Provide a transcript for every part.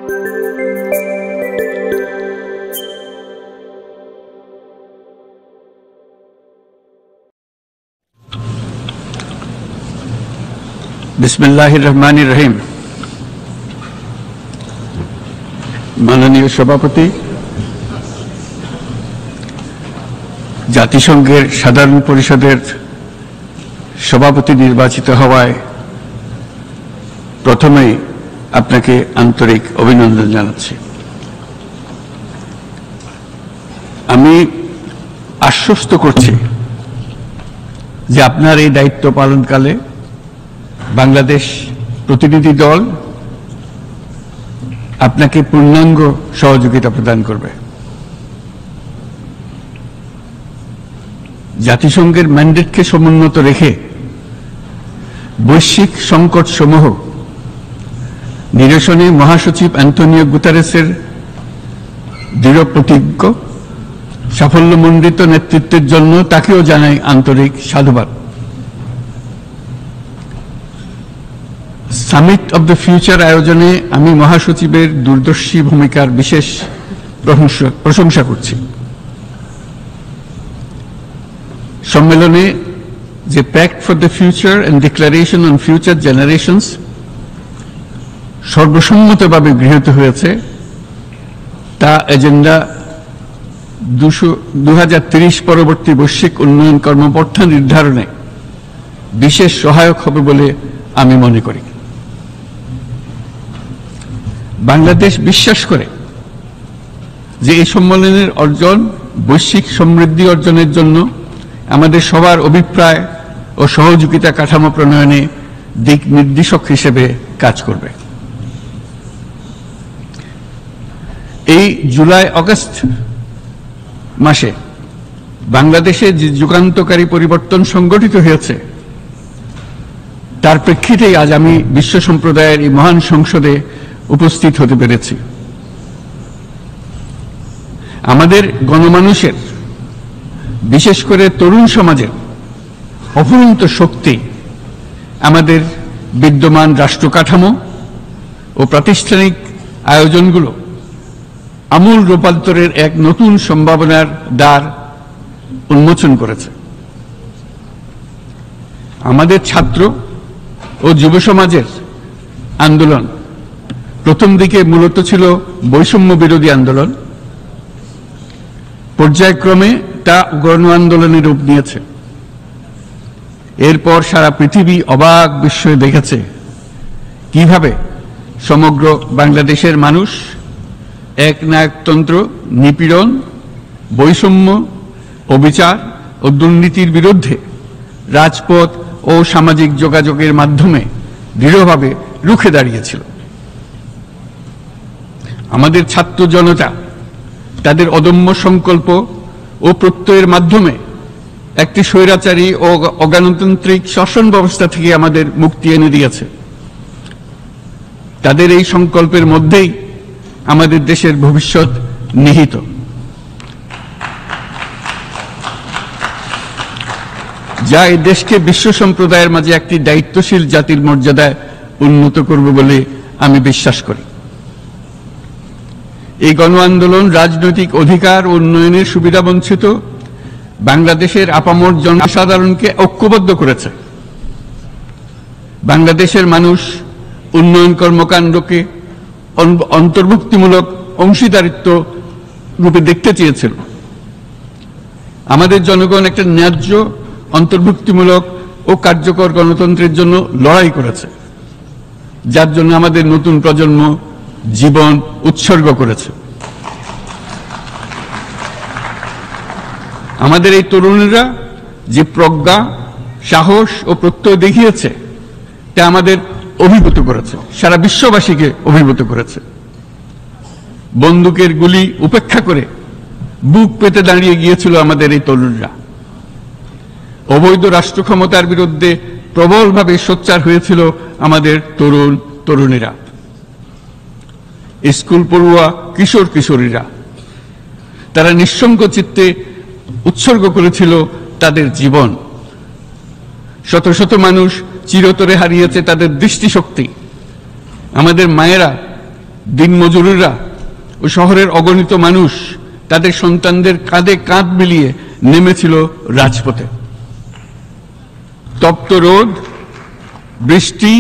बिस्मिल्लाहिर रहमानिर रहीम। माननीय सभापति, জাতিসংঘের সাধারণ পরিষদের সভাপতি নির্বাচিত হওয়ায় প্রথমেই আপনাকে আন্তরিক অভিনন্দন জানাচ্ছি। আমি আশ্বস্ত করছি যে আপনার এই দায়িত্ব পালনকালে বাংলাদেশ প্রতিনিধি দল আপনাকে পূর্ণাঙ্গ সহযোগিতা প্রদান করবে। জাতিসংঘের ম্যান্ডেটকে সমুন্নত রেখে বৈশ্বিক সংকট সমূহ নিরসনে মহাসচিব অ্যান্টোনিও গুতেরেসের দৃঢ় প্রতিজ্ঞ সাফল্যমণ্ডিত নেতৃত্বের জন্য তাকেও জানাই আন্তরিক সাধুবাদ। সামিট অব দ্য ফিউচার আয়োজনে আমি মহাসচিবের দূরদর্শী ভূমিকার বিশেষ প্রশংসা করছি। সম্মেলনে যে pact for the future and declaration on future generations সর্বসম্মতভাবে গৃহীত হয়েছে, তা এজেন্ডা 2030 পরবর্তী বৈশ্বিক উন্নয়ন কর্মপন্থা নির্ধারণে বিশেষ সহায়ক হবে বলে আমি মনে করি। বাংলাদেশ বিশ্বাস করে যে এই সম্মেলনের অর্জন বৈশ্বিক সমৃদ্ধি অর্জনের জন্য আমাদের সবার অভিপ্রায় ও সহযোগিতা কাঠামো প্রণয়নে দিক নির্দেশক হিসেবে কাজ করবে। এই জুলাই আগস্ট মাসে বাংলাদেশে যে যুগান্তকারী পরিবর্তন সংগঠিত হয়েছে তার প্রেক্ষিতেই আজ আমি বিশ্ব সম্প্রদায়ের এই মহান সংসদে উপস্থিত হতে পেরেছি। আমাদের গণমানুষের, বিশেষ করে তরুণ সমাজের অফুরন্ত শক্তি আমাদের বিদ্যমান রাষ্ট্র কাঠামো ও প্রাতিষ্ঠানিক আয়োজনগুলো আমূল রূপান্তরের এক নতুন সম্ভাবনার দ্বার উন্মোচন করেছে। আমাদের ছাত্র ও যুব সমাজের আন্দোলন প্রথম দিকে মূলত ছিল বৈষম্য বিরোধী আন্দোলন, পর্যায়ক্রমে তা গণ আন্দোলনের রূপ নিয়েছে। এরপর সারা পৃথিবী অবাক বিস্ময়ে দেখেছে কিভাবে সমগ্র বাংলাদেশের মানুষ একনায়কতন্ত্র, নিপীড়ন, বৈষম্য, অবিচার ও দুর্নীতির বিরুদ্ধে রাজপথ ও সামাজিক যোগাযোগের মাধ্যমে দৃঢ়ভাবে রুখে দাঁড়িয়েছিল। আমাদের ছাত্র জনতা তাদের অদম্য সংকল্প ও প্রত্যয়ের মাধ্যমে একটি স্বৈরাচারী ও অগণতান্ত্রিক শাসন ব্যবস্থা থেকে আমাদের মুক্তি এনে দিয়েছে। তাদের এই সংকল্পের মধ্যেই আমাদের দেশের ভবিষ্যৎ নিহিত। যা এই দেশকে বিশ্ব সম্প্রদায়ের মাঝে একটি দায়িত্বশীল জাতির মর্যাদায় উন্নত করবে বলে আমি বিশ্বাস করি। এই গণ আন্দোলন রাজনৈতিক অধিকার ও উন্নয়নের সুবিধাবঞ্চিত বাংলাদেশের আপামর জনসাধারণকে ঐক্যবদ্ধ করেছে। বাংলাদেশের মানুষ উন্নয়ন কর্মকাণ্ডকে অন্তর্ভুক্তিমূলক অংশীদারিত্ব রূপে দেখতে চেয়েছিল। আমাদের জনগণ একটা ন্যায্য, অন্তর্ভুক্তিমূলক ও কার্যকর গণতন্ত্রের জন্য লড়াই করেছে, যার জন্য আমাদের নতুন প্রজন্ম জীবন উৎসর্গ করেছে। আমাদের এই তরুণীরা যে প্রজ্ঞা, সাহস ও প্রত্যয় দেখিয়েছে তা আমাদের অভিভূত করেছে, সারা বিশ্ববাসীকে অভিভূত করেছে। বন্দুকের গুলি উপেক্ষা করে বুক পেতে দাঁড়িয়ে গিয়েছিল আমাদের এই তরুণরা। অবৈধ রাষ্ট্র ক্ষমতার বিরুদ্ধে প্রবলভাবে সোচ্চার হয়েছিল আমাদের তরুণ তরুণীরা। স্কুল পড়ুয়া কিশোর কিশোরীরা তারা নিঃসঙ্গ চিত্তে উৎসর্গ করেছিল তাদের জীবন। শত শত মানুষ চিরতরে হারিয়েছে তাদের দৃষ্টিশক্তি। আমাদের মায়েরা দিনমজুরেরা ও শহরের অগণিত মানুষ তাদের সন্তানদের কাঁধে কাঁধ মিলিয়ে নেমেছিল রাজপথে। তপ্ত রোদ, বৃষ্টি,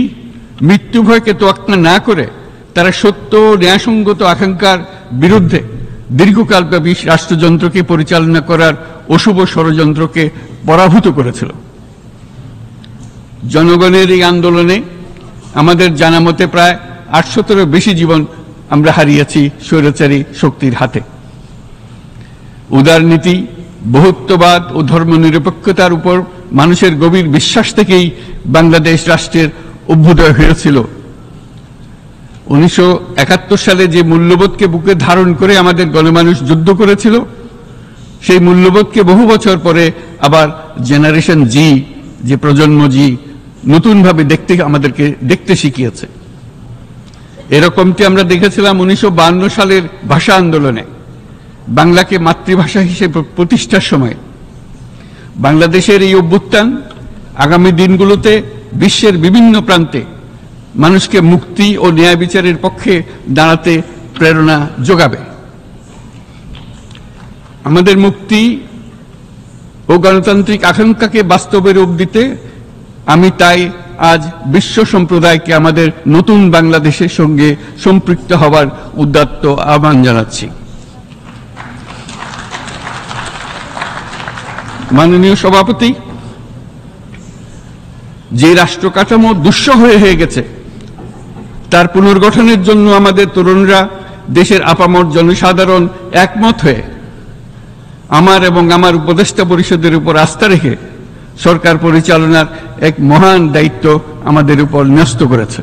মৃত্যু ভয়কে তোয়াক্কা না করে তারা সত্য ও ন্যায়সঙ্গত আকাঙ্ক্ষার বিরুদ্ধে দীর্ঘকালব্যাপী রাষ্ট্রযন্ত্রকে পরিচালনা করার অশুভ ষড়যন্ত্রকে পরাভূত করেছিল। জনগণের এই আন্দোলনে আমাদের জানা মতে প্রায় 800-এরও বেশি জীবন আমরা হারিয়েছি স্বৈরাচারী শক্তির হাতে। উদারনীতি, বহুত্ববাদ ও ধর্মনিরপেক্ষতার উপর মানুষের গভীর বিশ্বাস থেকেই বাংলাদেশ রাষ্ট্রের অভ্যুদয় হয়েছিল। 1971 সালে যে মূল্যবোধকে বুকে ধারণ করে আমাদের গণমানুষ যুদ্ধ করেছিল, সেই মূল্যবোধকে বহু বছর পরে আবার জেনারেশন জি, যে প্রজন্ম জি, নতুনভাবে আমাদেরকে দেখতে শিখিয়েছে। এরকমটি আমরা দেখেছিলাম 1952 সালের ভাষা আন্দোলনে, বাংলাকে মাতৃভাষা হিসেবে প্রতিষ্ঠার সময়। বাংলাদেশের এই অভ্যুত্থান আগামী দিনগুলোতে বিশ্বের বিভিন্ন প্রান্তে মানুষকে মুক্তি ও ন্যায় বিচারের পক্ষে দাঁড়াতে প্রেরণা যোগাবে। আমাদের মুক্তি ও গণতান্ত্রিক আকাঙ্ক্ষাকে বাস্তবে রূপ দিতে আমি তাই আজ বিশ্ব সম্প্রদায়কে আমাদের নতুন বাংলাদেশের সঙ্গে সম্পৃক্ত হওয়ার উদাত্ত আহ্বান জানাচ্ছি। মাননীয় সভাপতি, যে রাষ্ট্র কাঠামো দুঃসহ হয়ে গেছে তার পুনর্গঠনের জন্য আমাদের তরুণরা, দেশের আপামর জনসাধারণ একমত হয়ে আমার এবং আমার উপদেষ্টা পরিষদের উপর আস্থা রেখে সরকার পরিচালনার এক মহান দায়িত্ব আমাদের উপর ন্যস্ত করেছে।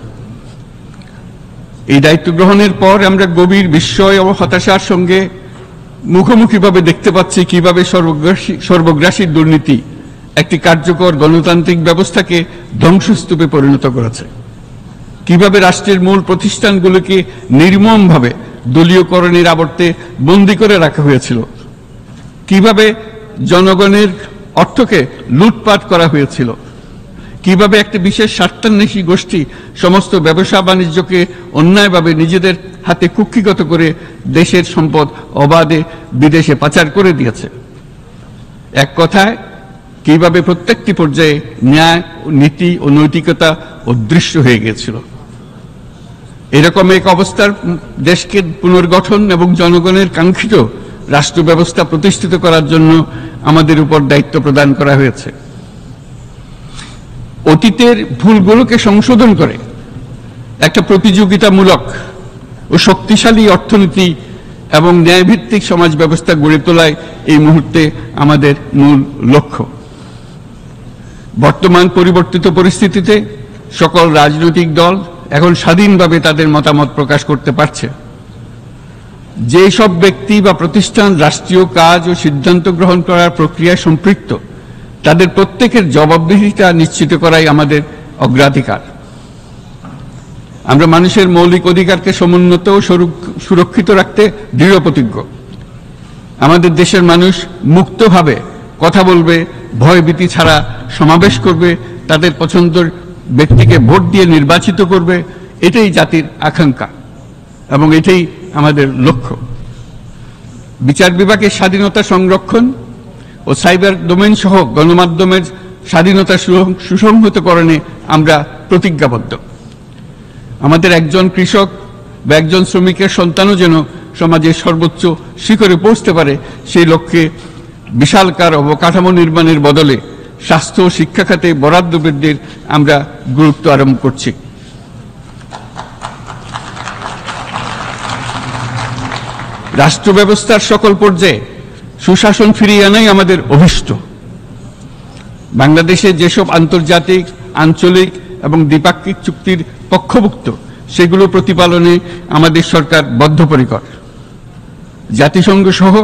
এই দায়িত্ব গ্রহণের পর আমরা গভীর বিস্ময় ও হতাশার সঙ্গে মুখোমুখিভাবে দেখতে পাচ্ছি কিভাবে সর্বগ্রাসী দুর্নীতি একটি কার্যকর গণতান্ত্রিক ব্যবস্থাকে ধ্বংসস্তূপে পরিণত করেছে, কিভাবে রাষ্ট্রের মূল প্রতিষ্ঠানগুলোকে নির্মমভাবে দলীয়করণের আবর্তে বন্দী করে রাখা হয়েছিল, কিভাবে জনগণের অর্থকে লুটপাট করা হয়েছিল, কিভাবে একটি বিশেষ স্বার্থান্বেষী গোষ্ঠী সমস্ত ব্যবসা বাণিজ্যকে অন্যায়ভাবে নিজেদের হাতে কুক্ষিগত করে দেশের সম্পদ অবাধে বিদেশে পাচার করে দিয়েছে। এক কথায়, কিভাবে প্রত্যেকটি পর্যায়ে ন্যায়, নীতি ও নৈতিকতা অদৃশ্য হয়ে গিয়েছিল। এরকম এক অবস্থার দেশকে পুনর্গঠন এবং জনগণের কাঙ্ক্ষিত রাষ্ট্র ব্যবস্থা প্রতিষ্ঠিত করার জন্য আমাদের উপর দায়িত্ব প্রদান করা হয়েছে। অতীতের ভুলগুলোকে সংশোধন করে একটা প্রতিযোগিতামূলক ও শক্তিশালী অর্থনীতি এবং ন্যায়ভিত্তিক সমাজ ব্যবস্থা গড়ে তোলায় এই মুহূর্তে আমাদের মূল লক্ষ্য। বর্তমান পরিবর্তিত পরিস্থিতিতে সকল রাজনৈতিক দল এখন স্বাধীনভাবে তাদের মতামত প্রকাশ করতে পারছে। যে সব ব্যক্তি বা প্রতিষ্ঠান রাষ্ট্রীয় কাজ ও সিদ্ধান্ত গ্রহণ করার প্রক্রিয়ায় সম্পৃক্ত, তাদের প্রত্যেকের জবাবদিহিতা নিশ্চিত করাই আমাদের অগ্রাধিকার। আমরা মানুষের মৌলিক অধিকারকে সমুন্নত ও সুরক্ষিত রাখতে দৃঢ় প্রতিজ্ঞ। আমাদের দেশের মানুষ মুক্তভাবে কথা বলবে, ভয়ভীতি ছাড়া সমাবেশ করবে, তাদের পছন্দের ব্যক্তিকে ভোট দিয়ে নির্বাচিত করবে, এটাই জাতির আকাঙ্ক্ষা এবং এটাই আমাদের লক্ষ্য। বিচার বিভাগের স্বাধীনতা সংরক্ষণ ও সাইবার ডোমেইন সহ গণমাধ্যমের স্বাধীনতা সুসংহতকরণে আমরা প্রতিজ্ঞাবদ্ধ। আমাদের একজন কৃষক বা একজন শ্রমিকের সন্তানও যেন সমাজের সর্বোচ্চ শিখরে পৌঁছতে পারে, সেই লক্ষ্যে বিশালকার অবকাঠামো নির্মাণের বদলে স্বাস্থ্য ও শিক্ষা খাতে বরাদ্দ বৃদ্ধির আমরা গুরুত্ব আরোপ করছি। রাষ্ট্র ব্যবস্থার সকল পর্যায়ে সুশাসন ফিরিয়ে আনাই আমাদের অভীষ্ট। বাংলাদেশে যেসব আন্তর্জাতিক, আঞ্চলিক এবং দ্বিপাক্ষিক চুক্তির পক্ষভুক্ত, সেগুলো প্রতিপালনে আমাদের সরকার বদ্ধপরিকর। জাতিসংঘ সহ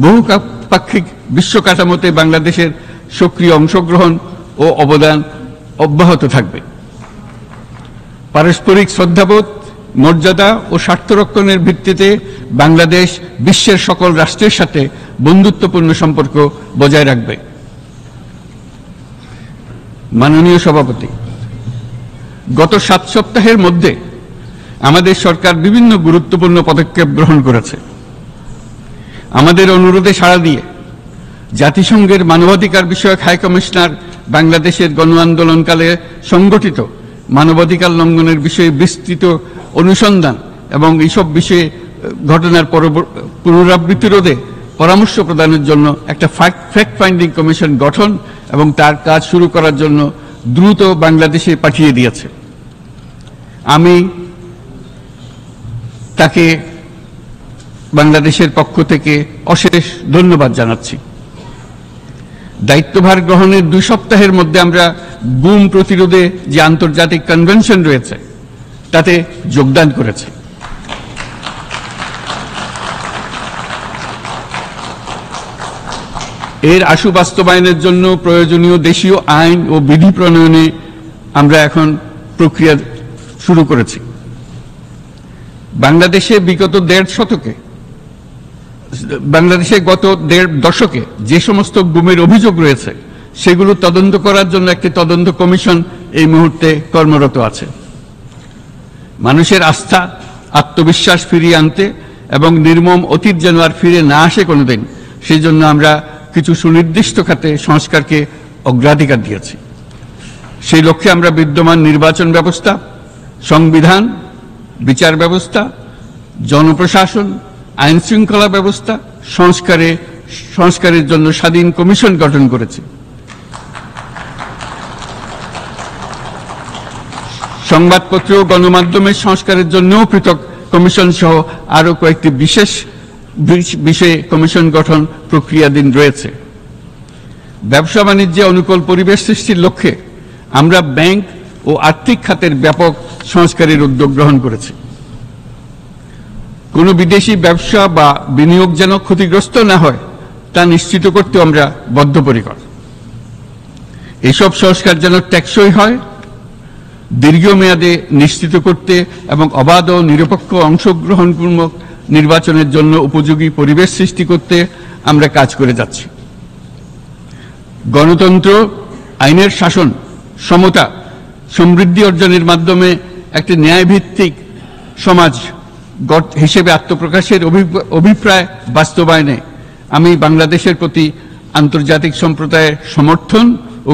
বহুপাক্ষিক বিশ্ব কাঠামোতে বাংলাদেশের সক্রিয় অংশগ্রহণ ও অবদান অব্যাহত থাকবে। পারস্পরিক শ্রদ্ধাবোধ, মর্যাদা ও স্বার্থ রক্ষণের ভিত্তিতে বাংলাদেশ বিশ্বের সকল রাষ্ট্রের সাথে বন্ধুত্বপূর্ণ সম্পর্ক বজায় রাখবে। মাননীয় সভাপতি, গত 7 সপ্তাহের মধ্যে আমাদের সরকার বিভিন্ন গুরুত্বপূর্ণ পদক্ষেপ গ্রহণ করেছে। আমাদের অনুরোধে সাড়া দিয়ে জাতিসংঘের মানবাধিকার বিষয়ক হাই কমিশনার বাংলাদেশের গণ আন্দোলনকালে সংগঠিত মানবাধিকার লঙ্ঘনের বিষয়ে বিস্তৃত অনুসন্ধান এবং এইসব বিষয়ে ঘটনার পুনরাবৃত্তি রোধে পরামর্শ প্রদানের জন্য একটা ফ্যাক্ট ফাইন্ডিং কমিশন গঠন এবং তার কাজ শুরু করার জন্য দ্রুত বাংলাদেশে পাঠিয়ে দিয়েছে। আমি তাকে বাংলাদেশের পক্ষ থেকে অশেষ ধন্যবাদ জানাচ্ছি। দায়িত্বভার গ্রহণের 2 সপ্তাহের মধ্যে আমরা গুম প্রতিরোধে যে আন্তর্জাতিক কনভেনশন রয়েছে তাতে যোগদান করেছি। এর আশু বাস্তবায়নের জন্য প্রয়োজনীয় দেশীয় আইন ও বিধি প্রণয়নে আমরা এখন প্রক্রিয়া শুরু করেছি। বাংলাদেশে গত 1.5 দশকে যে সমস্ত গুমের অভিযোগ রয়েছে সেগুলো তদন্ত করার জন্য একটি তদন্ত কমিশন এই মুহূর্তে কর্মরত আছে। মানুষের আস্থা আত্মবিশ্বাস ফিরিয়ে আনতে এবং নির্মম অতীত যেন আর ফিরে না আসে কোনোদিন, সেই জন্য আমরা কিছু সুনির্দিষ্ট খাতে সংস্কারকে অগ্রাধিকার দিয়েছি। সেই লক্ষ্যে আমরা বিদ্যমান নির্বাচন ব্যবস্থা, সংবিধান, বিচার ব্যবস্থা, জনপ্রশাসন, আইন শৃঙ্খলা ব্যবস্থা সংস্কারের জন্য স্বাধীন কমিশন গঠন করেছি। সংবাদপত্র ও গণমাধ্যমের সংস্কারের জন্যও পৃথক কমিশন সহ আরো কয়েকটি বিশেষ বিষয়ে কমিশন গঠন প্রক্রিয়াধীন রয়েছে। ব্যবসা বাণিজ্যে অনুকূল পরিবেশ সৃষ্টির লক্ষ্যে আমরা ব্যাংক ও আর্থিক খাতের ব্যাপক সংস্কারের উদ্যোগ গ্রহণ করেছি। কোনো বিদেশি ব্যবসা বা বিনিয়োগ যেন ক্ষতিগ্রস্ত না হয় তা নিশ্চিত করতে আমরা বদ্ধপরিকর। এসব সংস্কার যেন টেকসই হয়, দীর্ঘমেয়াদে নিশ্চিত করতে এবং অবাধ ও নিরপেক্ষ অংশগ্রহণপূর্বক নির্বাচনের জন্য উপযোগী পরিবেশ সৃষ্টি করতে আমরা কাজ করে যাচ্ছি। গণতন্ত্র, আইনের শাসন, সমতা, সমৃদ্ধি অর্জনের মাধ্যমে একটি ন্যায়ভিত্তিক সমাজ হিসেবে আত্মপ্রকাশের অভিপ্রায় বাস্তবায়নে আমি বাংলাদেশের প্রতি আন্তর্জাতিক সম্প্রদায়ের সমর্থন ও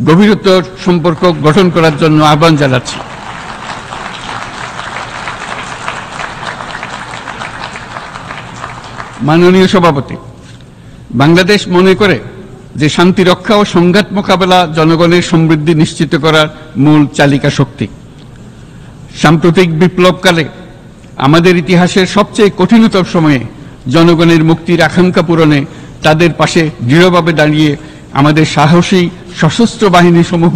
গভীরতর সম্পর্ক গঠন করার জন্য আহ্বান জানাচ্ছি। মাননীয় সভাপতি, বাংলাদেশ মনে করে যে শান্তি রক্ষা ও সংঘাত মোকাবেলা জনগণের সমৃদ্ধি নিশ্চিত করার মূল চালিকা শক্তি। সাম্প্রতিক বিপ্লবকালে আমাদের ইতিহাসের সবচেয়ে কঠিনতম সময়ে জনগণের মুক্তির আকাঙ্ক্ষা পূরণে তাদের পাশে দৃঢ়ভাবে দাঁড়িয়ে আমাদের সাহসী সশস্ত্র বাহিনী সমূহ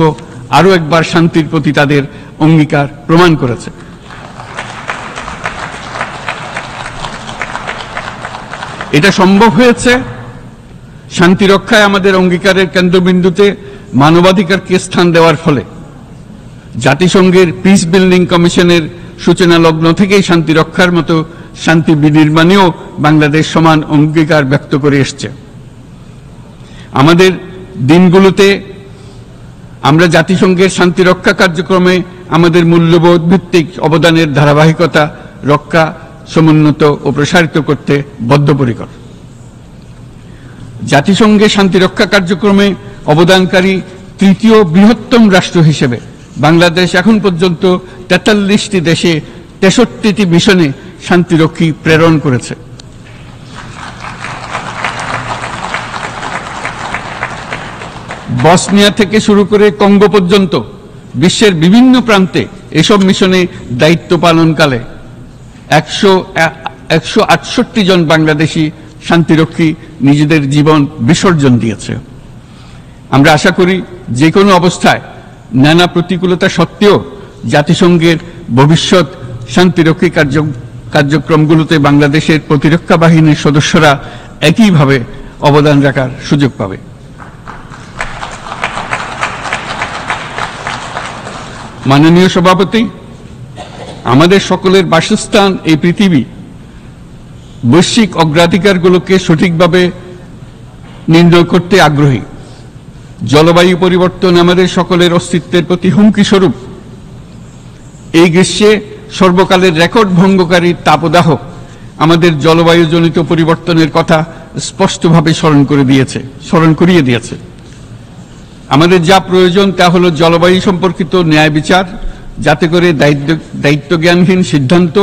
আরও একবার শান্তির প্রতি তাদের অঙ্গীকার প্রমাণ করেছে। এটা সম্ভব হয়েছে শান্তি রক্ষায় আমাদের অঙ্গীকারের কেন্দ্রবিন্দুতে মানবাধিকারকে স্থান দেওয়ার ফলে। জাতিসংঘের পিস বিল্ডিং কমিশনের সূচনা লগ্ন থেকেই শান্তি রক্ষার মতো শান্তি বিনির্মাণেও বাংলাদেশ সমান অঙ্গীকার ব্যক্ত করে এসছে। আমাদের দিনগুলোতে আমরা জাতিসংঘের শান্তি রক্ষা কার্যক্রমে আমাদের মূল্যবোধ ভিত্তিক অবদানের ধারাবাহিকতা রক্ষা, সমুন্নত ও প্রসারিত করতে বদ্ধপরিকর। জাতিসংঘের শান্তি রক্ষা কার্যক্রমে অবদানকারী তৃতীয় বৃহত্তম রাষ্ট্র হিসেবে বাংলাদেশ এখন পর্যন্ত 43টি দেশে 63টি মিশনে শান্তিরক্ষী প্রেরণ করেছে। বসনিয়া থেকে শুরু করে কঙ্গো পর্যন্ত বিশ্বের বিভিন্ন প্রান্তে এসব মিশনে দায়িত্ব পালনকালে 168 জন বাংলাদেশি শান্তিরক্ষী নিজেদের জীবন বিসর্জন দিয়েছে। আমরা আশা করি যে কোনো অবস্থায় নানা প্রতিকূলতা সত্ত্বেও জাতিসংঘের ভবিষ্যৎ শান্তিরক্ষী কার্যক্রমগুলোতে বাংলাদেশের প্রতিরক্ষা বাহিনীর সদস্যরা একইভাবে অবদান রাখার সুযোগ পাবে। মাননীয় সভাপতি, আমাদের সকলের বাসস্থান এই পৃথিবী বৈশ্বিক অগ্রাধিকারগুলোকে সঠিকভাবে নির্ণয় করতে আগ্রহী। জলবায়ু পরিবর্তন আমাদের সকলের অস্তিত্বের প্রতি হুমকি স্বরূপ। এই গ্রীষ্মে সর্বকালের রেকর্ড ভঙ্গকারী তাপদাহ আমাদের জলবায়ুজনিত পরিবর্তনের কথা স্পষ্টভাবে স্মরণ করিয়ে দিয়েছে। আমাদের যা প্রয়োজন তা হলো জলবায়ু সম্পর্কিত ন্যায় বিচার, যাতে করে দায়িত্বজ্ঞানহীন সিদ্ধান্ত,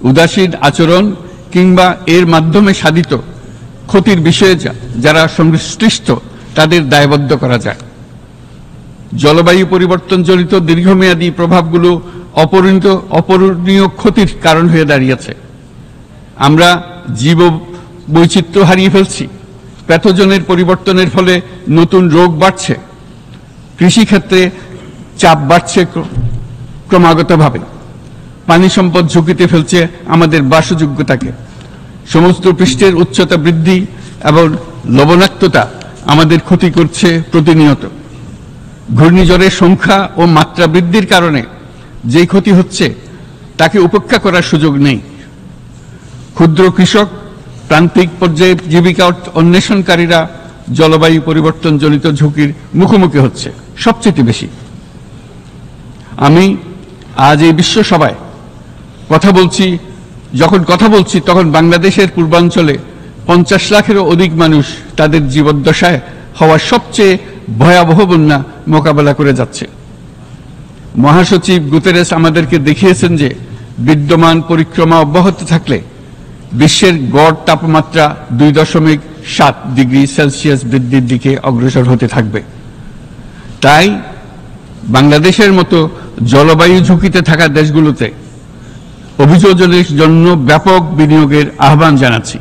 উদাসীন আচরণ কিংবা এর মাধ্যমে সাধিত ক্ষতির বিষয়ে যারা সংশ্লিষ্ট তাদের দায়বদ্ধ করা যায়। জলবায়ু পরিবর্তনজনিত দীর্ঘমেয়াদী প্রভাবগুলো অপূরণীয় ক্ষতির কারণ হয়ে দাঁড়িয়েছে। আমরা জীব বৈচিত্র্য হারিয়ে ফেলছি, প্যাথোজেনের পরিবর্তনের ফলে নতুন রোগ বাড়ছে, কৃষিক্ষেত্রে চাপ বাড়ছে ক্রমাগতভাবে, পানি সম্পদ ঝুঁকিতে ফেলছে আমাদের বাসযোগ্যতাকে, সমুদ্র পৃষ্ঠের উচ্চতা বৃদ্ধি এবং লবণাক্ততা আমাদের ক্ষতি করছে প্রতিনিয়ত। ঘূর্ণিঝড়ের সংখ্যা ও মাত্রা বৃদ্ধির কারণে যে ক্ষতি হচ্ছে তাকে উপেক্ষা করার সুযোগ নেই। ক্ষুদ্র কৃষক, প্রান্তিক পর্যায়ে জীবিকা অন্বেষণকারীরা জলবায়ু পরিবর্তনজনিত ঝুঁকির মুখোমুখি হচ্ছে সবচেয়ে বেশি। আমি আজ এই বিশ্ব সভায় যখন কথা বলছি তখন বাংলাদেশের পূর্বাঞ্চলে 50 লাখেরও অধিক মানুষ তাদের জীবদ্দশায় হওয়া সবচেয়ে ভয়াবহ বন্যা মোকাবেলা করে যাচ্ছে। মহাসচিব গুতেরেস আমাদেরকে দেখিয়েছেন যে বিদ্যমান পরিক্রমা অব্যাহত থাকলে বিশ্বের গড় তাপমাত্রা 2.7 ডিগ্রি সেলসিয়াস বৃদ্ধির দিকে অগ্রসর হতে থাকবে। তাই বাংলাদেশের মতো জলবায়ু ঝুঁকিতে থাকা দেশগুলোতে অভিযোজনের জন্য ব্যাপক বিনিয়োগের আহ্বান জানাচ্ছি।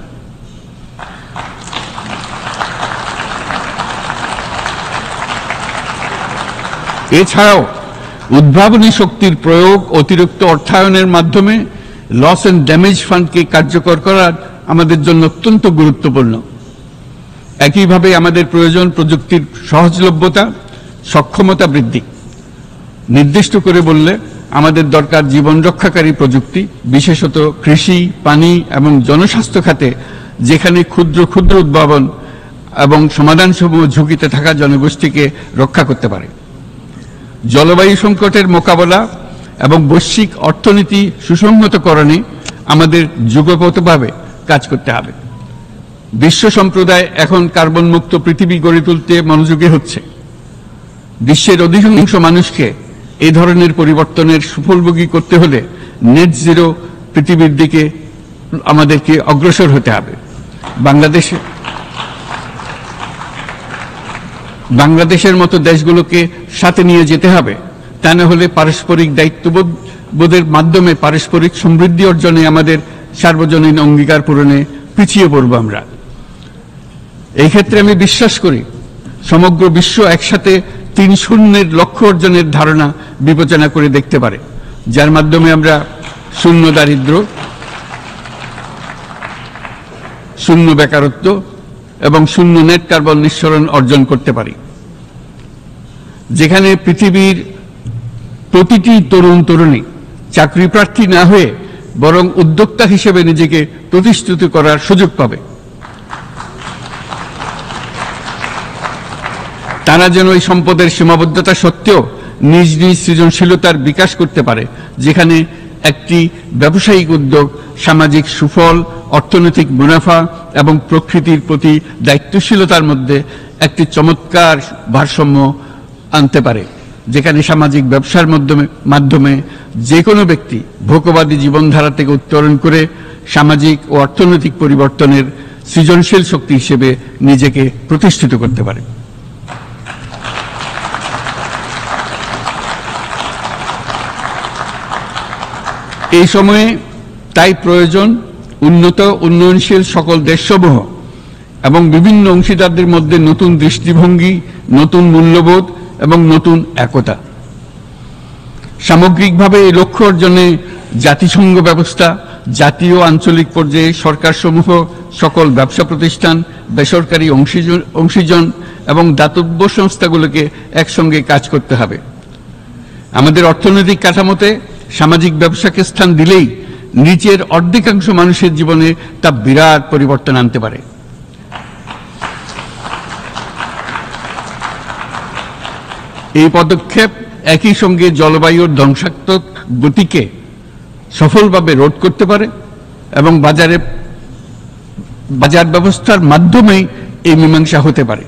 এছাড়াও উদ্ভাবনী শক্তির প্রয়োগ, অতিরিক্ত অর্থায়নের মাধ্যমে লস এন্ড ড্যামেজ ফান্ডকে কার্যকর করা আমাদের জন্য অত্যন্ত গুরুত্বপূর্ণ। একইভাবে আমাদের প্রয়োজন প্রযুক্তির সহজলভ্যতা, সক্ষমতা বৃদ্ধি। নির্দিষ্ট করে বললে আমাদের দরকার জীবন রক্ষাকারী প্রযুক্তি, বিশেষত কৃষি, পানি এবং জনস্বাস্থ্য খাতে, যেখানে ক্ষুদ্র ক্ষুদ্র উদ্ভাবন এবং সমাধানসমূহ ঝুঁকিতে থাকা জনগোষ্ঠীকে রক্ষা করতে পারে। জলবায়ু সংকটের মোকাবেলা এবং বৈশ্বিক অর্থনীতি সুসংহতকরণে আমাদের যুগপৎভাবে কাজ করতে হবে। বিশ্ব সম্প্রদায় এখন কার্বন মুক্ত পৃথিবী গড়ে তুলতে মনোযোগী হচ্ছে। বিশ্বের অধিকাংশ মানুষকে এই ধরনের পরিবর্তনের সুফলভোগী করতে হলে নেট জিরো পৃথিবীর দিকে আমাদেরকে অগ্রসর হতে হবে। বাংলাদেশের মতো দেশগুলোকে সাথে নিয়ে যেতে হবে। তা না হলে পারস্পরিক দায়িত্ববোধের মাধ্যমে পারস্পরিক সমৃদ্ধি অর্জনে আমাদের সার্বজনীন অঙ্গীকার পূরণে পিছিয়ে পড়ব আমরা। এই ক্ষেত্রে আমি বিশ্বাস করি সমগ্র বিশ্ব একসাথে 3-0 লক্ষ্য অর্জনের ধারণা বিবেচনা করে দেখতে পারে, যার মাধ্যমে আমরা শূন্য দারিদ্র্য, শূন্য বেকারত্ব এবং শূন্য নেট কার্বন নিঃসরণ অর্জন করতে পারি। যেখানে পৃথিবীর প্রতিটি তরুণ তরুণী চাকরি প্রার্থী না হয়ে বরং উদ্যোক্তা হিসেবে নিজেকে প্রতিষ্ঠিত করার সুযোগ পাবে। তারা যেন এই সম্পদের সীমাবদ্ধতা সত্ত্বেও নিজ নিজ সৃজনশীলতার বিকাশ করতে পারে, যেখানে একটি ব্যবসায়িক উদ্যোগ সামাজিক সুফল, অর্থনৈতিক মুনাফা এবং প্রকৃতির প্রতি দায়িত্বশীলতার মধ্যে একটি চমৎকার ভারসাম্য আনতে পারে, যেখানে সামাজিক ব্যবসার মাধ্যমে যে কোনো ব্যক্তি ভোগবাদী জীবনধারা থেকে উত্তরণ করে সামাজিক ও অর্থনৈতিক পরিবর্তনের সৃজনশীল শক্তি হিসেবে নিজেকে প্রতিষ্ঠিত করতে পারে। এই সময়ে তাই প্রয়োজন উন্নত উন্নয়নশীল সকল দেশসমূহ এবং বিভিন্ন অংশীদারদের মধ্যে নতুন দৃষ্টিভঙ্গি, নতুন মূল্যবোধ এবং নতুন একতা। সামগ্রিকভাবে এই লক্ষ্য অর্জনে জাতিসংঘ ব্যবস্থা, জাতীয় আঞ্চলিক পর্যায়ে সরকারসমূহ, সকল ব্যবসা প্রতিষ্ঠান, বেসরকারি অংশীজন এবং দাতব্য সংস্থাগুলোকে একসঙ্গে কাজ করতে হবে। আমাদের অর্থনৈতিক কাঠামোতে সামাজিক ব্যবসাকে স্থান দিলেই নিচের অর্ধেকাংশ মানুষের জীবনে তা বিরাট পরিবর্তন আনতে পারে। এই পদক্ষেপ একই সঙ্গে জলবায়ুর ধ্বংসাত্মক গতিকে সফলভাবে রোধ করতে পারে এবং বাজার ব্যবস্থার মাধ্যমেই এই মীমাংসা হতে পারে।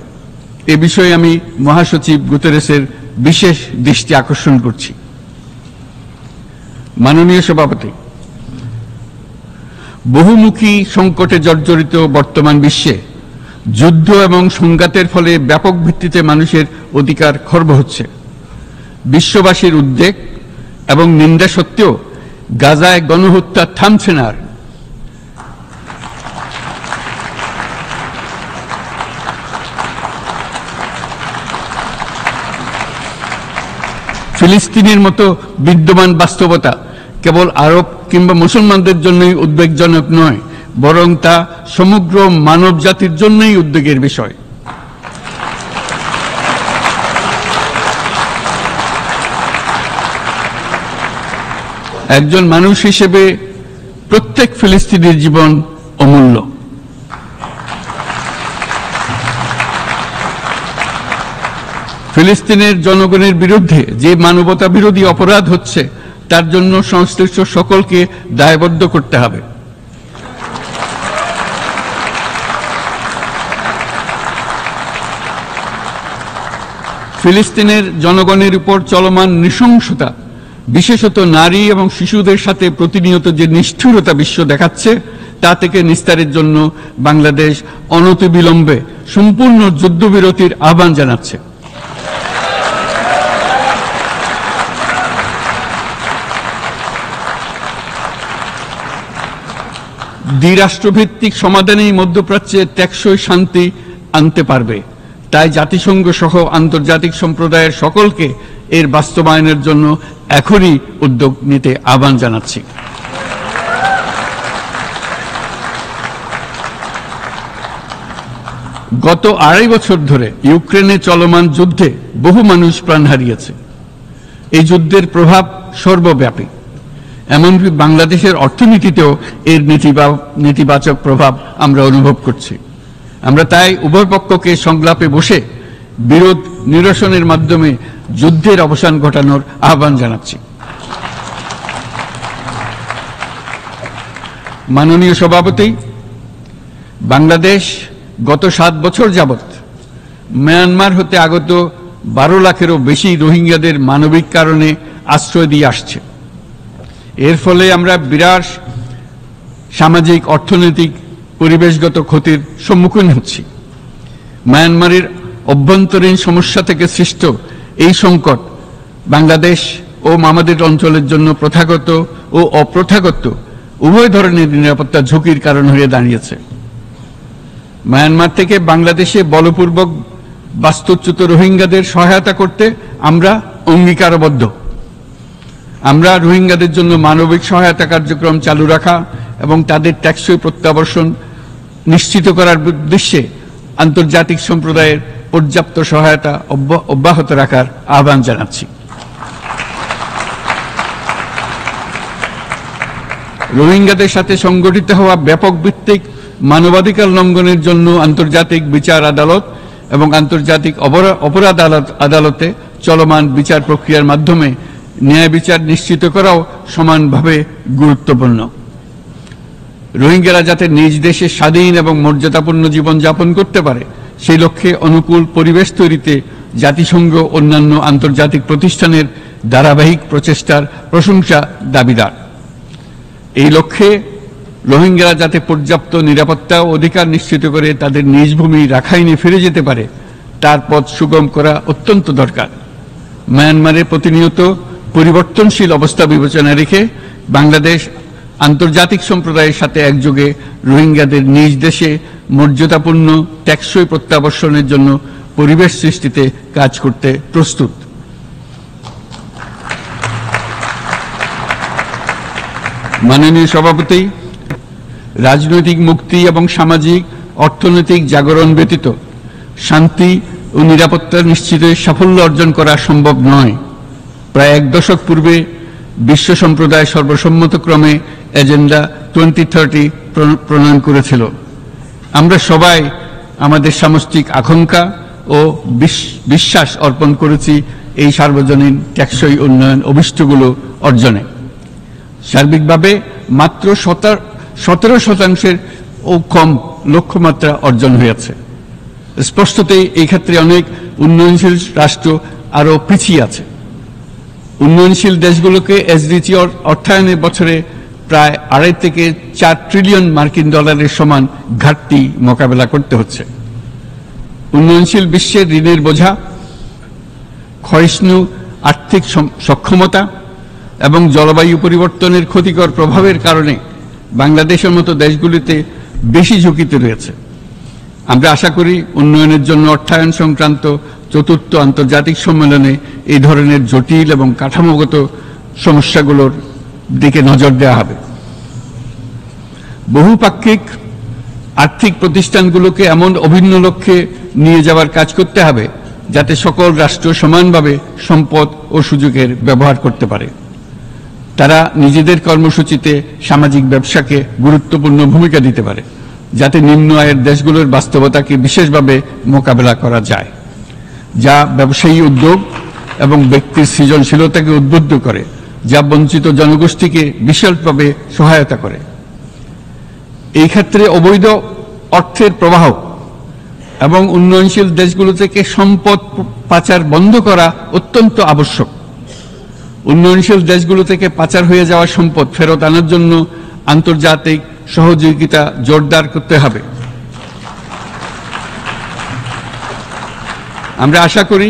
এ বিষয়ে আমি মহাসচিব গুতেরেসের বিশেষ দৃষ্টি আকর্ষণ করছি। মাননীয় সভাপতি, বহুমুখী সংকটে জর্জরিত বর্তমান বিশ্বে যুদ্ধ এবং সংঘাতের ফলে ব্যাপক ভিত্তিতে মানুষের অধিকার খর্ব হচ্ছে। বিশ্ববাসীর উদ্বেগ এবং নিন্দা সত্ত্বেও গাজায় গণহত্যা থামছে না। ফিলিস্তিনের মতো বিদ্যমান বাস্তবতা কেবল আরব কিংবা মুসলমানদের জন্যই উদ্বেগজনক নয়, বরং তা সমগ্র মানব জাতির জন্যই উদ্বেগের বিষয়। একজন মানুষ হিসেবে প্রত্যেক ফিলিস্তিনির জীবন অমূল্য। ফিলিস্তিনের জনগণের বিরুদ্ধে যে মানবতা বিরোধী অপরাধ হচ্ছে তার জন্য সংশ্লিষ্ট সকলকে দায়বদ্ধ করতে হবে। ফিলিস্তিনের জনগণের উপর চলমান নৃশংসতা, বিশেষত নারী এবং শিশুদের সাথে প্রতিনিয়ত যে নিষ্ঠুরতা বিশ্ব দেখাচ্ছে, তা থেকে নিস্তারের জন্য বাংলাদেশ অনতিবিলম্বে সম্পূর্ণ যুদ্ধবিরতির আহ্বান জানাচ্ছে। দ্বিরাষ্ট্রভিত্তিক সমাধানেই মধ্যপ্রাচ্যে টেকসই শান্তি আনতে পারবে। তাই জাতিসংঘ সহ আন্তর্জাতিক সম্প্রদায়ের সকলকে এর বাস্তবায়নের জন্য এখনই উদ্যোগ নিতে আহ্বান জানাচ্ছি। গত 2.5 বছর ধরে ইউক্রেনে চলমান যুদ্ধে বহু মানুষ প্রাণ হারিয়েছে। এই যুদ্ধের প্রভাব সর্বব্যাপী, এমনকি বাংলাদেশের অর্থনীতিতেও এর নেতিবাচক প্রভাব আমরা অনুভব করছি। আমরা তাই উভয় পক্ষকে সংলাপে বসে বিরোধ নিরসনের মাধ্যমে যুদ্ধের অবসান ঘটানোর আহ্বান জানাচ্ছি। মাননীয় সভাপতি, বাংলাদেশ গত 7 বছর যাবৎ মিয়ানমার হতে আগত 12 লাখেরও বেশি রোহিঙ্গাদের মানবিক কারণে আশ্রয় দিয়ে আসছে। এর ফলে আমরা বিরাট সামাজিক, অর্থনৈতিক, পরিবেশগত ক্ষতির সম্মুখীন হচ্ছি। মিয়ানমারের অভ্যন্তরীণ সমস্যা থেকে সৃষ্ট এই সংকট বাংলাদেশ ও আমাদের অঞ্চলের জন্য প্রথাগত ও অপ্রথাগত উভয় ধরনের নিরাপত্তা ঝুঁকির কারণ হয়ে দাঁড়িয়েছে। মিয়ানমার থেকে বাংলাদেশে বলপূর্বক বাস্তুচ্যুত রোহিঙ্গাদের সহায়তা করতে আমরা অঙ্গীকারবদ্ধ। আমরা রোহিঙ্গাদের জন্য মানবিক সহায়তা কার্যক্রম চালু রাখা এবং তাদের টেকসই প্রত্যাবর্তন নিশ্চিত করার উদ্দেশ্যে আন্তর্জাতিক সম্প্রদায়ের পর্যাপ্ত সহায়তা অব্যাহত রাখার আহ্বান জানাচ্ছি। রোহিঙ্গাদের সাথে সংগঠিত হওয়া ব্যাপক ভিত্তিক মানবাধিকার লঙ্ঘনের জন্য আন্তর্জাতিক বিচার আদালত এবং আন্তর্জাতিক অপরাধ আদালতে চলমান বিচার প্রক্রিয়ার মাধ্যমে ন্যায় বিচার নিশ্চিত করাও সমানভাবে গুরুত্বপূর্ণ। রোহিঙ্গারা যাতে নিজ দেশে স্বাধীন এবং মর্যাদাপূর্ণ জীবন যাপন করতে পারে, সেই লক্ষ্যে অনুকূল পরিবেশ তৈরিতে জাতিসংঘ অন্যান্য আন্তর্জাতিক প্রতিষ্ঠানের ধারাবাহিক প্রচেষ্টার প্রশংসা দাবিদার। এই লক্ষ্যে রোহিঙ্গারা যাতে পর্যাপ্ত নিরাপত্তা ও অধিকার নিশ্চিত করে তাদের নিজ ভূমি রাখাইনে ফিরে যেতে পারে, তার পথ সুগম করা অত্যন্ত দরকার। মিয়ানমারে প্রতিনিয়ত পরিবর্তনশীল অবস্থা বিবেচনা রেখে বাংলাদেশ আন্তর্জাতিক সম্প্রদায়ের সাথে একযোগে রোহিঙ্গাদের নিজ দেশে মর্যাদাপূর্ণ টেকসই প্রত্যাবর্তনের জন্য পরিবেশ সৃষ্টিতে কাজ করতে প্রস্তুত। মাননীয় সভাপতি, রাজনৈতিক মুক্তি এবং সামাজিক অর্থনৈতিক জাগরণ ব্যতীত শান্তি ও নিরাপত্তা নিশ্চিতে সাফল্য অর্জন করা সম্ভব নয়। প্রায় 1 দশক পূর্বে বিশ্ব সম্প্রদায় সর্বসম্মতক্রমে এজেন্ডা 2030 প্রণয়ন করেছিল। আমরা সবাই আমাদের সামষ্টিক আকাঙ্ক্ষা ও বিশ্বাস অর্পণ করেছি এই সার্বজনীন টেকসই উন্নয়ন অভিষ্টগুলো অর্জনে। সার্বিকভাবে মাত্র 17% ও কম লক্ষ্যমাত্রা অর্জন হয়েছে। স্পষ্টতই এই ক্ষেত্রে অনেক উন্নয়নশীল রাষ্ট্র আরও পিছিয়ে আছে। উন্নয়নশীল দেশগুলোকে এসডিজি অর্থায়নে বছরে প্রায় 2.5 থেকে 4 ট্রিলিয়ন মার্কিন ডলারের সমান ঘাটতি মোকাবেলা করতে হচ্ছে। উন্নয়নশীল বিশ্বের ঋণের বোঝা, ক্ষয়িষ্ণু আর্থিক সক্ষমতা এবং জলবায়ু পরিবর্তনের ক্ষতিকর প্রভাবের কারণে বাংলাদেশের মতো দেশগুলিতে বেশি ঝুঁকিতে রয়েছে। আমরা আশা করি উন্নয়নের জন্য অর্থায়ন সংক্রান্ত চতুর্থ আন্তর্জাতিক সম্মেলনে এই ধরনের জটিল এবং কাঠামোগত সমস্যাগুলোর দিকে নজর দেওয়া হবে। বহুপাক্ষিক আর্থিক প্রতিষ্ঠানগুলোকে এমন অভিন্ন লক্ষ্যে নিয়ে যাওয়ার কাজ করতে হবে যাতে সকল রাষ্ট্র সমানভাবে সম্পদ ও সুযোগের ব্যবহার করতে পারে। তারা নিজেদের কর্মসূচিতে সামাজিক ব্যবসাকে গুরুত্বপূর্ণ ভূমিকা দিতে পারে, যাতে নিম্ন আয়ের দেশগুলোর বাস্তবতাকে বিশেষভাবে মোকাবেলা করা যায়, যা ব্যবসায়ী উদ্যোগ এবং ব্যক্তির সৃজনশীলতাকে উদ্বুদ্ধ করে, যা বঞ্চিত জনগোষ্ঠীকে বিশালভাবে সহায়তা করে। এই ক্ষেত্রে অবৈধ অর্থের প্রবাহ এবং উন্নয়নশীল দেশগুলো থেকে সম্পদ পাচার বন্ধ করা অত্যন্ত আবশ্যক। উন্নয়নশীল দেশগুলো থেকে পাচার হয়ে যাওয়া সম্পদ ফেরত আনার জন্য আন্তর্জাতিক সহযোগিতা জোরদার করতে হবে। আমরা আশা করি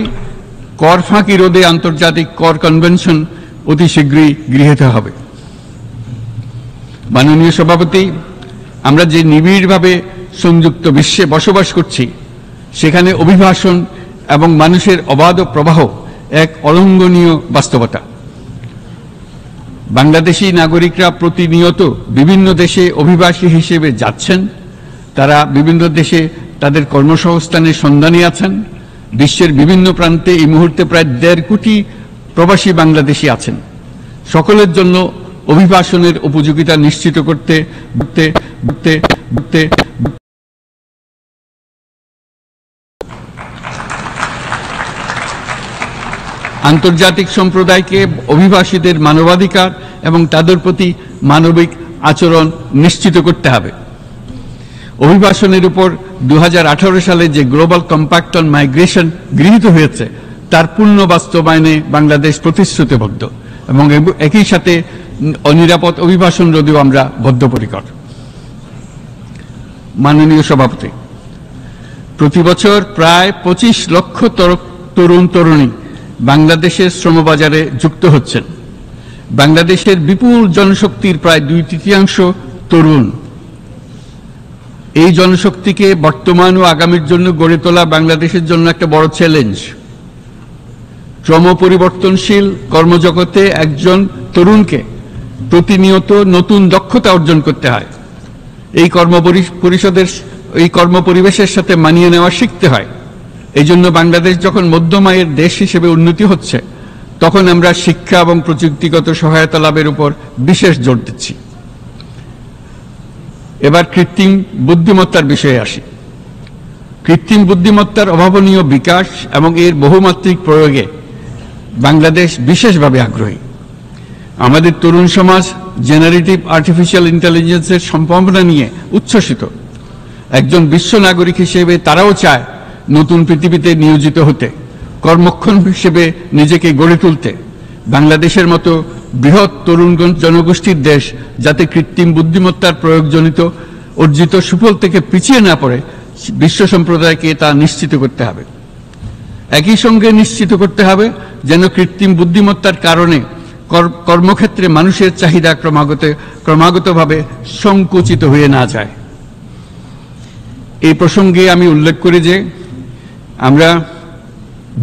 কর ফাঁকি রোধে আন্তর্জাতিক কর কনভেনশন অতি শীঘ্রই গৃহীত হবে। মাননীয় সভাপতি, আমরা যে নিবিড়ভাবে সংযুক্ত বিশ্বে বসবাস করছি, সেখানে অভিবাসন এবং মানুষের অবাধ প্রবাহ এক অলঙ্ঘনীয় বাস্তবতা। বাংলাদেশি নাগরিকরা প্রতিনিয়ত বিভিন্ন দেশে অভিবাসী হিসেবে যাচ্ছেন। তারা বিভিন্ন দেশে তাদের কর্মসংস্থানের সন্ধানে আছেন। বিশ্বের বিভিন্ন প্রান্তে এই মুহূর্তে প্রায় 1.5 কোটি প্রবাসী বাংলাদেশি আছেন। সকলের জন্য অভিবাসনের উপযোগিতা নিশ্চিত করতে আন্তর্জাতিক সম্প্রদায়কে অভিবাসীদের মানবাধিকার এবং তাদের প্রতি মানবিক আচরণ নিশ্চিত করতে হবে। অভিবাসনের উপর 2018 সালে যে গ্লোবাল কম্প্যাক্ট অন মাইগ্রেশন গৃহীত হয়েছে, তার পূর্ণ বাস্তবায়নে বাংলাদেশ প্রতিশ্রুতিবদ্ধ এবং একই সাথে অনিরাপদ অভিবাসন রোধেও আমরা বদ্ধপরিকর। মাননীয় সভাপতি, প্রতি বছর প্রায় 25 লক্ষ তরুণ তরুণী বাংলাদেশের শ্রমবাজারে যুক্ত হচ্ছেন। বাংলাদেশের বিপুল জনশক্তির প্রায় 2/3 তরুণ। এই জনশক্তিকে বর্তমান ও আগামীর জন্য গড়ে তোলা বাংলাদেশের জন্য একটা বড় চ্যালেঞ্জ। ক্রমপরিবর্তনশীল কর্মজগতে একজন তরুণকে প্রতিনিয়ত নতুন দক্ষতা অর্জন করতে হয়। এই কর্মপরিবেশের সাথে মানিয়ে নেওয়া শিখতে হয়। এই জন্য বাংলাদেশ যখন মধ্যম আয়ের দেশ হিসেবে উন্নতি হচ্ছে, তখন আমরা শিক্ষা এবং প্রযুক্তিগত সহায়তা লাভের উপর বিশেষ জোর দিচ্ছি। এবার কৃত্রিম বুদ্ধিমত্তার বিষয়ে আসি। কৃত্রিম বুদ্ধিমত্তার অভাবনীয় বিকাশ এবং এর বহুমাত্রিক প্রয়োগে বাংলাদেশ বিশেষভাবে আগ্রহী। আমাদের তরুণ সমাজ জেনারেটিভ আর্টিফিশিয়াল ইন্টেলিজেন্সের সম্ভাবনা নিয়ে উচ্ছ্বসিত। একজন বিশ্ব নাগরিক হিসেবে তারাও চায় নতুন পৃথিবীতে নিয়োজিত হতে, কর্মক্ষম হিসেবে নিজেকে গড়ে তুলতে। বাংলাদেশের মতো বৃহৎ তরুণ জনগোষ্ঠীর দেশ যাতে কৃত্রিম বুদ্ধিমত্তার প্রয়োগজনিত অর্জিত সুফল থেকে পিছিয়ে না পড়ে, বিশ্ব সম্প্রদায়কে তা নিশ্চিত করতে হবে। একই সঙ্গে নিশ্চিত করতে হবে যেন কৃত্রিম বুদ্ধিমত্তার কারণে কর্মক্ষেত্রে মানুষের চাহিদা ক্রমাগতভাবে সংকুচিত হয়ে না যায়। এই প্রসঙ্গে আমি উল্লেখ করি যে আমরা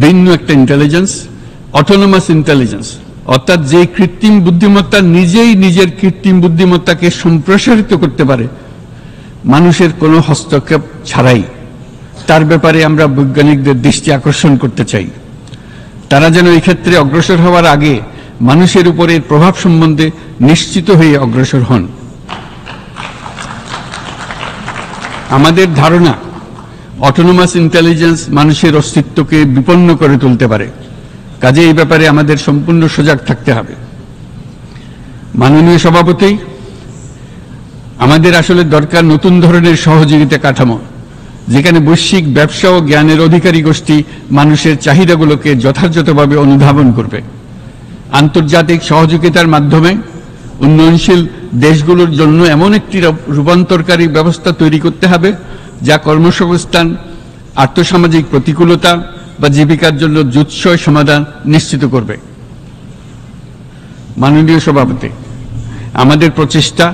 ভিন্ন একটা ইন্টেলিজেন্স, অটোনোমাস ইন্টেলিজেন্স, অর্থাৎ যে কৃত্রিম বুদ্ধিমত্তা নিজেই নিজের কৃত্রিম বুদ্ধিমত্তাকে সম্প্রসারিত করতে পারে মানুষের কোনো হস্তক্ষেপ ছাড়াই, তার ব্যাপারে আমরা বৈজ্ঞানিকদের দৃষ্টি আকর্ষণ করতে চাই। তারা যেন এই ক্ষেত্রে অগ্রসর হওয়ার আগে মানুষের উপরের প্রভাব সম্বন্ধে নিশ্চিত হয়ে অগ্রসর হন। আমাদের ধারণা অটোনোমাস ইন্টেলিজেন্স মানুষের অস্তিত্বকে বিপন্ন করে তুলতে পারে, কাজে এই ব্যাপারে আমাদের সম্পূর্ণ সজাগ থাকতে হবে। মাননীয় সভাপতি, আমাদের আসলে দরকার নতুন ধরনের সহযোগিতা কাঠামো, যেখানে বৈশ্বিক ব্যবসা ও জ্ঞানের অধিকারী গোষ্ঠী মানুষের চাহিদাগুলোকে যথাযথভাবে অনুধাবন করবে। আন্তর্জাতিক সহযোগিতার মাধ্যমে উন্নয়নশীল দেশগুলোর জন্য এমন একটি রূপান্তরকারী ব্যবস্থা তৈরি করতে হবে যা কর্মসংস্থান, আর্থসামাজিক প্রতিকূলতা বা জীবিকার জন্য যুৎসই সমাধান নিশ্চিত করবে। মাননীয় সভাপতি, আমাদের প্রচেষ্টা,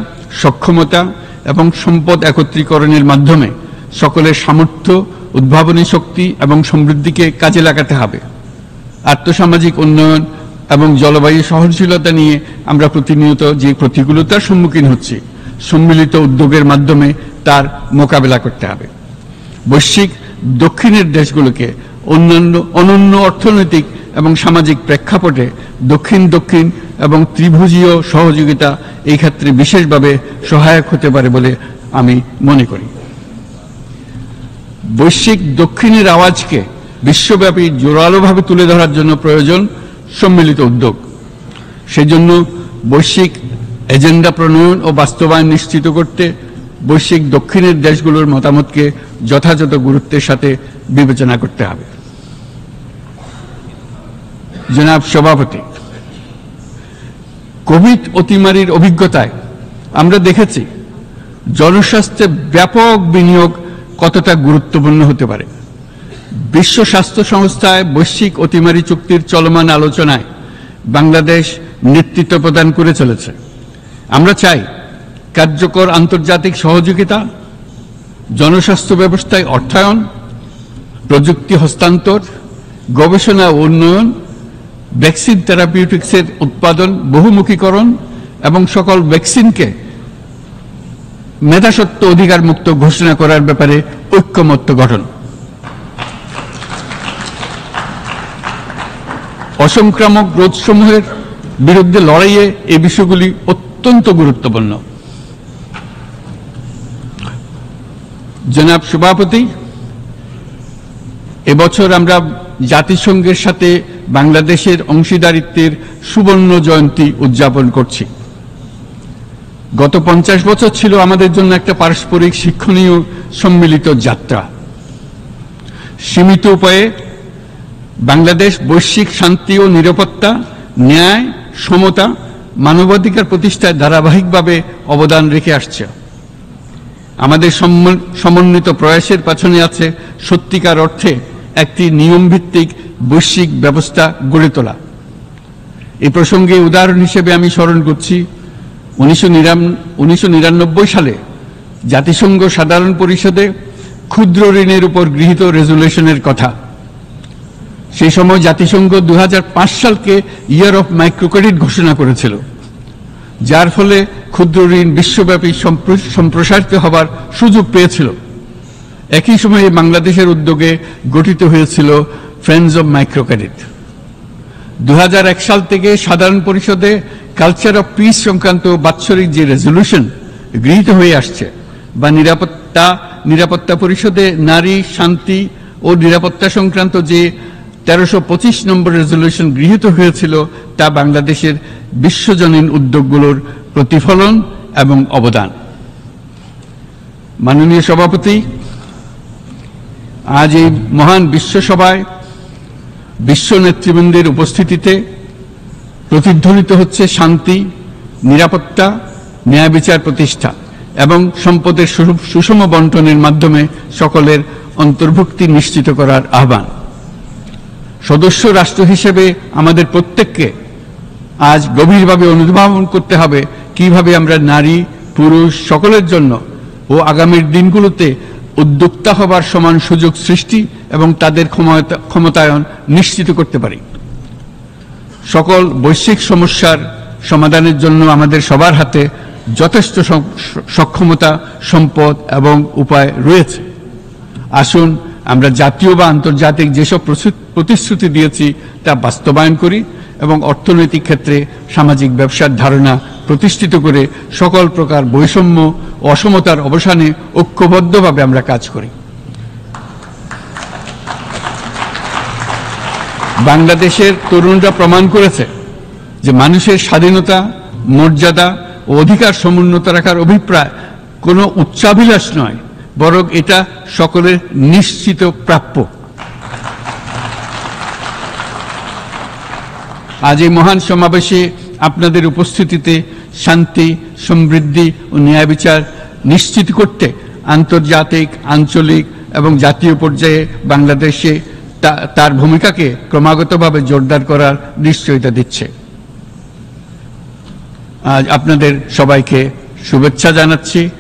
সক্ষমতা এবং সম্পদ একত্রীকরণের মাধ্যমে সকলের সামর্থ্য, উদ্ভাবনী শক্তি এবং সমৃদ্ধিকে কাজে লাগাতে হবে। আর্থসামাজিক উন্নয়ন এবং জলবায়ু সহনশীলতা নিয়ে আমরা প্রতিনিয়ত যে প্রতিকূলতার সম্মুখীন হচ্ছি, সম্মিলিত উদ্যোগের মাধ্যমে তার মোকাবেলা করতে হবে। বৈশ্বিক দক্ষিণের দেশগুলোকে অনন্য অর্থনৈতিক এবং সামাজিক প্রেক্ষাপটে দক্ষিণ দক্ষিণ এবং ত্রিভুজীয় সহযোগিতা এই ক্ষেত্রে বিশেষভাবে সহায়ক হতে পারে বলে আমি মনে করি। বৈশ্বিক দক্ষিণের আওয়াজকে বিশ্বব্যাপী জোরালোভাবে তুলে ধরার জন্য প্রয়োজন সম্মিলিত উদ্যোগ। সেজন্য বৈশ্বিক এজেন্ডা প্রণয়ন ও বাস্তবায়ন নিশ্চিত করতে বৈশ্বিক দক্ষিণের দেশগুলোর মতামতকে যথাযথ গুরুত্বের সাথে বিবেচনা করতে হবে। জনাব সভাপতি, কোভিড অতিমারির অভিজ্ঞতায় আমরা দেখেছি জনস্বাস্থ্যে ব্যাপক বিনিয়োগ কতটা গুরুত্বপূর্ণ হতে পারে। বিশ্ব স্বাস্থ্য সংস্থায় বৈশ্বিক অতিমারি চুক্তির চলমান আলোচনায় বাংলাদেশ নেতৃত্ব প্রদান করে চলেছে। আমরা চাই কার্যকর আন্তর্জাতিক সহযোগিতা, জনস্বাস্থ্য ব্যবস্থায় অর্থায়ন, প্রযুক্তি হস্তান্তর, গবেষণা ও উন্নয়ন, ভ্যাকসিন থেরাপিউটিক্সের উৎপাদন, বহুমুখীকরণ এবং সকল ভ্যাকসিনকে মেধাস্বত্ব অধিকার মুক্ত ঘোষণা করার ব্যাপারে ঐক্যমত্য গঠন। অসংক্রামক রোগসমূহের বিরুদ্ধে লড়াইয়ে এই বিষয়গুলি অত্যন্ত গুরুত্বপূর্ণ। জনাব সভাপতি, এবছর আমরা জাতিসংঘের সাথে বাংলাদেশের অংশীদারিত্বের সুবর্ণ জয়ন্তী উদযাপন করছি। গত 50 বছর ছিল আমাদের জন্য একটা পারস্পরিক শিক্ষণীয় সম্মিলিত যাত্রা। সীমিত উপায়ে বাংলাদেশ বৈশ্বিক শান্তি ও নিরাপত্তা, ন্যায়, সমতা, মানবাধিকার প্রতিষ্ঠায় ধারাবাহিকভাবে অবদান রেখে আসছে। আমাদের সমন্বিত প্রয়াসের পেছনে আছে সত্যিকার অর্থে একটি নিয়মভিত্তিক বৈশ্বিক ব্যবস্থা গড়ে তোলা। এই প্রসঙ্গে উদাহরণ হিসেবে আমি স্মরণ করছি 1999 সালে জাতিসংঘ সাধারণ পরিষদে ক্ষুদ্র ঋণের উপর গৃহীত রেজুলেশনের কথা। সেই সময় জাতিসংঘ 2005 সালকে ইয়ার অফ মাইক্রোক্রেডিট ঘোষণা করেছিল, যার ফলে ক্ষুদ্র ঋণ বিশ্বব্যাপী সম্প্রসারিত হবার সুযোগ পেয়েছিল। একই সময়ে বাংলাদেশের উদ্যোগে গঠিত হয়েছিল ফ্রেন্ডস অব মাইক্রোক্রেডিট। 2001 সাল থেকে সাধারণ পরিষদে কালচার অফ পিস সংক্রান্ত বাৎসরিক যে রেজলিউশন গৃহীত হয়ে আসছে, বা নিরাপত্তা পরিষদে নারী, শান্তি ও নিরাপত্তা সংক্রান্ত যে 1325 নম্বর রেজলিউশন গৃহীত হয়েছিল, তা বাংলাদেশের বিশ্বজনীন উদ্যোগগুলোর প্রতিফলন এবং অবদান। মাননীয় সভাপতি, আজ এই মহান বিশ্বসভায় বিশ্ব নেতৃবৃন্দের উপস্থিতিতে প্রতিধ্বনিত হচ্ছে শান্তি, নিরাপত্তা, ন্যায় বিচার প্রতিষ্ঠা এবং সম্পদের সুষম বন্টনের মাধ্যমে সকলের অন্তর্ভুক্তি নিশ্চিত করার আহ্বান। সদস্য রাষ্ট্র হিসেবে আমাদের প্রত্যেককে আজ গভীরভাবে অনুধাবন করতে হবে কিভাবে আমরা নারী, পুরুষ সকলের জন্য ও আগামীর দিনগুলোতে উদ্যোক্তা হবার সমান সুযোগ সৃষ্টি এবং তাদের ক্ষমতায়ন নিশ্চিত করতে পারি। সকল বৈশ্বিক সমস্যার সমাধানের জন্য আমাদের সবার হাতে যথেষ্ট সক্ষমতা, সম্পদ এবং উপায় রয়েছে। আসুন আমরা জাতীয় বা আন্তর্জাতিক যেসব প্রতিশ্রুতি দিয়েছি তা বাস্তবায়ন করি এবং অর্থনৈতিক ক্ষেত্রে সামাজিক ব্যবসার ধারণা প্রতিষ্ঠিত করে সকল প্রকার বৈষম্য ও অসমতার অবসানে ঐক্যবদ্ধভাবে আমরা কাজ করি। বাংলাদেশের তরুণরা প্রমাণ করেছে যে মানুষের স্বাধীনতা মর্যাদা ও অধিকার সমুন্নত রাখার অভিপ্রায় কোনো উচ্চাভিলাষ নয়, বরং এটা সকলের নিশ্চিত প্রাপ্য। আজ এই মহান সমাবেশে আপনাদের উপস্থিতিতে শান্তি, সমৃদ্ধি ও ন্যায় বিচার নিশ্চিত করতে আন্তর্জাতিক, আঞ্চলিক এবং জাতীয় পর্যায়ে বাংলাদেশে তার ভূমিকাকে ক্রমাগতভাবে জোরদার করার নিশ্চয়তা দিচ্ছে। আজ আপনাদের সবাইকে শুভেচ্ছা জানাচ্ছি।